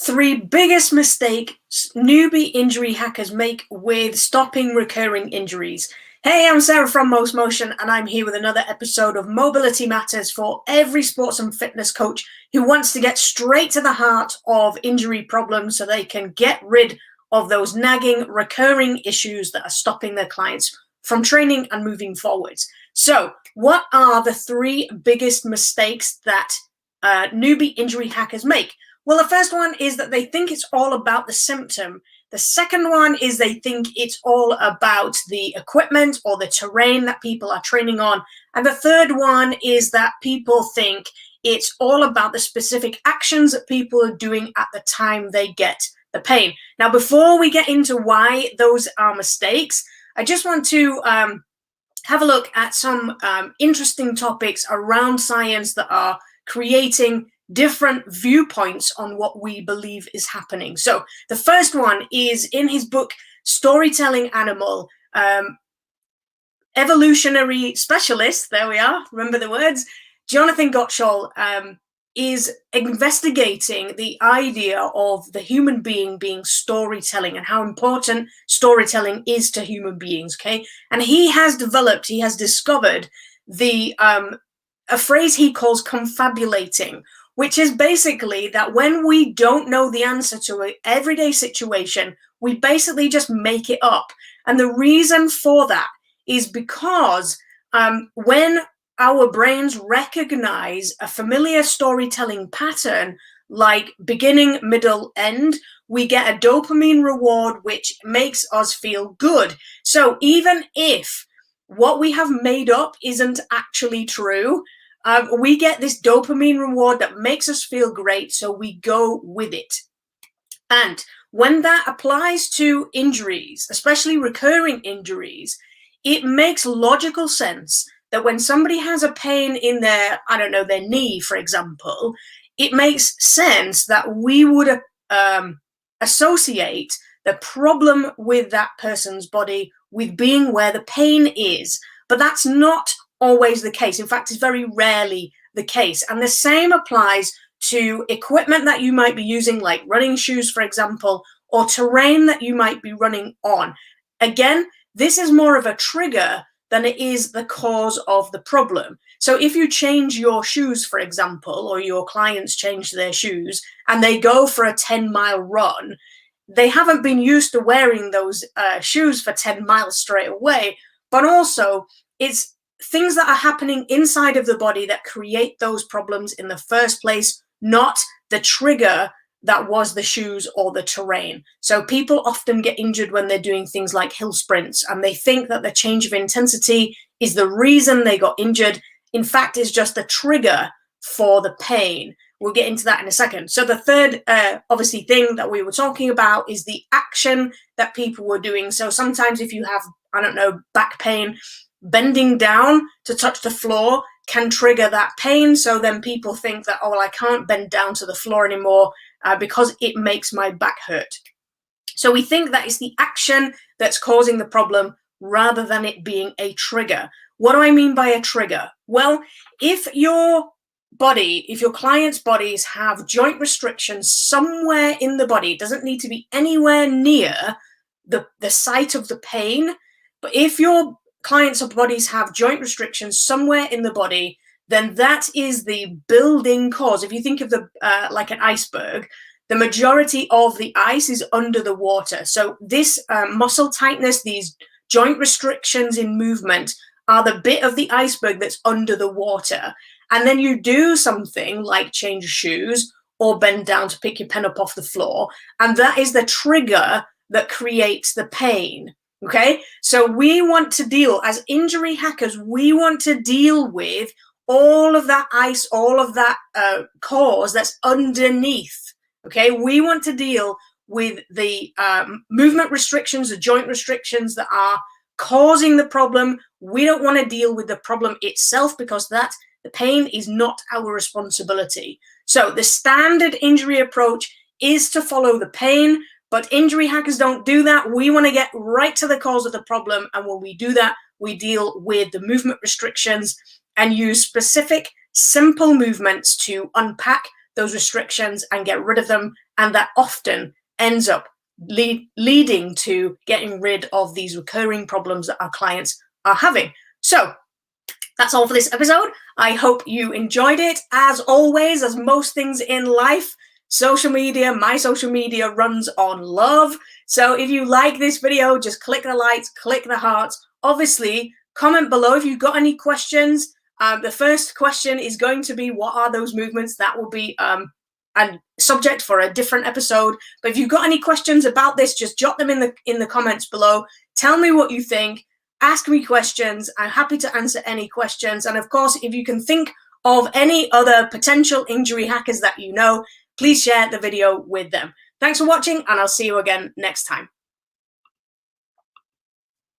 Three biggest mistakes newbie injury hackers make with stopping recurring injuries. Hey, I'm Sarah from mostmotion, and I'm here with another episode of Mobility Matters for every sports and fitness coach who wants to get straight to the heart of injury problems so they can get rid of those nagging, recurring issues that are stopping their clients from training and moving forwards. So, what are the three biggest mistakes that newbie injury hackers make? Well, the first one is that they think it's all about the symptom. The second one is they think it's all about the equipment or the terrain that people are training on. And the third one is that people think it's all about the specific actions that people are doing at the time they get the pain. Now, before we get into why those are mistakes, I just want to have a look at some interesting topics around science that are creating different viewpoints on what we believe is happening. So the first one is in his book, Storytelling Animal, evolutionary specialist, there we are, remember the words, Jonathan Gottschall is investigating the idea of the human being storytelling and how important storytelling is to human beings, okay? And he has discovered the a phrase he calls confabulating, which is basically that when we don't know the answer to an everyday situation, we basically just make it up. And the reason for that is because when our brains recognize a familiar storytelling pattern, like beginning, middle, end, we get a dopamine reward, which makes us feel good. So even if what we have made up isn't actually true, we get this dopamine reward that makes us feel great, so we go with it. And when that applies to injuries, especially recurring injuries, it makes logical sense that when somebody has a pain in their, their knee, for example, it makes sense that we would associate the problem with that person's body with being where the pain is. But that's not always the case. In fact, it's very rarely the case. And the same applies to equipment that you might be using, like running shoes, for example, or terrain that you might be running on. Again, this is more of a trigger than it is the cause of the problem. So if you change your shoes, for example, or your clients change their shoes and they go for a 10-mile run, they haven't been used to wearing those shoes for 10 miles straight away, but also it's things that are happening inside of the body that create those problems in the first place, not the trigger that was the shoes or the terrain. So people often get injured when they're doing things like hill sprints, and they think that the change of intensity is the reason they got injured. In fact, it's just a trigger for the pain. We'll get into that in a second. So the third, obviously, thing that we were talking about is the action that people were doing. So sometimes if you have, back pain, bending down to touch the floor can trigger that pain. So then people think that, I can't bend down to the floor anymore because it makes my back hurt. So we think that it's the action that's causing the problem rather than it being a trigger. What do I mean by a trigger? Well, if your client's bodies have joint restrictions somewhere in the body, it doesn't need to be anywhere near the site of the pain, but if your clients' bodies have joint restrictions somewhere in the body, then that is the building cause. If you think of the like an iceberg, the majority of the ice is under the water. So this muscle tightness, these joint restrictions in movement are the bit of the iceberg that's under the water. And then you do something like change shoes or bend down to pick your pen up off the floor, and that is the trigger that creates the pain. Okay, so we want to deal, as injury hackers, we want to deal with all of that ice, all of that cause that's underneath. Okay, we want to deal with the movement restrictions, the joint restrictions that are causing the problem. We don't want to deal with the problem itself because the pain is not our responsibility. So the standard injury approach is to follow the pain. But injury hackers don't do that. We want to get right to the cause of the problem. And when we do that, we deal with the movement restrictions and use specific, simple movements to unpack those restrictions and get rid of them, and that often ends up leading to getting rid of these recurring problems that our clients are having. So that's all for this episode. I hope you enjoyed it. As always, as most things in life, social media, my social media runs on love. So if you like this video, just click the likes, click the hearts. Obviously, comment below if you've got any questions. The first question is going to be, what are those movements? That will be a subject for a different episode. But if you've got any questions about this, just jot them in the comments below. Tell me what you think. Ask me questions. I'm happy to answer any questions. And of course, if you can think of any other potential injury hackers that you know, please share the video with them. Thanks for watching, and I'll see you again next time.